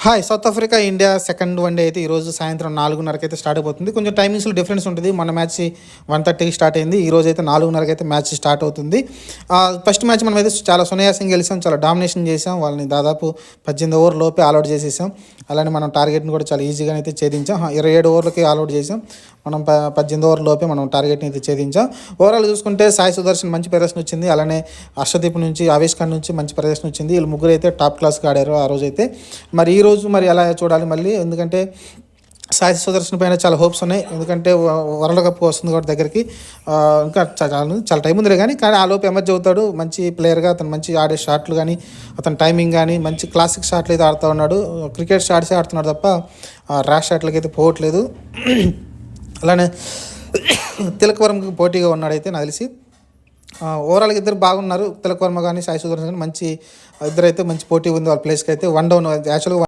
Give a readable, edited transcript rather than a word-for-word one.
Hi south Africa India second one day అయితే ఈరోజు సాయంత్రం 4:30కి అయితే స్టార్ట్ అయిపోతుంది. కొంచెం టైమింగ్స్లో డిఫరెన్స్ ఉంటుంది. మన మ్యాచ్ 1:30కి స్టార్ట్ అయింది. ఈరోజు అయితే 4:30కి అయితే మ్యాచ్ స్టార్ట్ అవుతుంది. ఫస్ట్ మ్యాచ్ మనం అయితే చాలా సునాయాసంగా గెలిచాం, చాలా డామినేషన్ చేసాం. వాళ్ళని దాదాపు 18 ఓవర్ లోపే ఆల్అౌట్ చేసేసాం. అలానే మనం టార్గెట్ని కూడా చాలా ఈజీగా అయితే ఛేదించాం. 27 ఓవర్లకి ఆల్అౌట్ చేసాం. మనం 18 ఓవర్ లోపే మనం టార్గెట్ని అయితే ఛేదించాం. ఓవరాల్ చూసుకుంటే సాయి సుదర్శన్ మంచి ప్రదర్శన వచ్చింది. అలానే హర్షదీప్ నుంచి, ఆవేష్ ఖాన్ నుంచి మంచి ప్రదర్శన వచ్చింది. వీళ్ళు ముగ్గురు అయితే టాప్ క్లాస్గా ఆడారు ఆ రోజు అయితే. మరి ఈ రోజు మరి ఎలా చూడాలి మళ్ళీ, ఎందుకంటే సాయి సుదర్శన్ పైన చాలా హోప్స్ ఉన్నాయి. ఎందుకంటే వరల్డ్ కప్ వస్తుంది కాబట్టి దగ్గరికి ఇంకా చాలా టైం ఉందిలే, కానీ ఆ లోపు ఎమర్జ్ అవుతాడు. మంచి ప్లేయర్గా అతను మంచి ఆడే షాట్లు కానీ, అతని టైమింగ్ కానీ మంచి క్లాసిక్ షాట్లు అయితే ఆడుతూ ఉన్నాడు. క్రికెట్ షాట్సే ఆడుతున్నాడు తప్ప ర్యాష్ షాట్లకి అయితే పోవట్లేదు. అలానే తిలక్ వర్మకి పోటీగా ఉన్నాడైతే నాకు తెలిసి. ఓవరాల్గా ఇద్దరు బాగున్నారు. తిలక్ వర్మ కానీ సాయి సుదర్శన్ కానీ మంచి ఇద్దరైతే మంచి పోటీ ఉంది వాళ్ళ ప్లేస్కి అయితే. 1 డౌన్ యాక్చువల్గా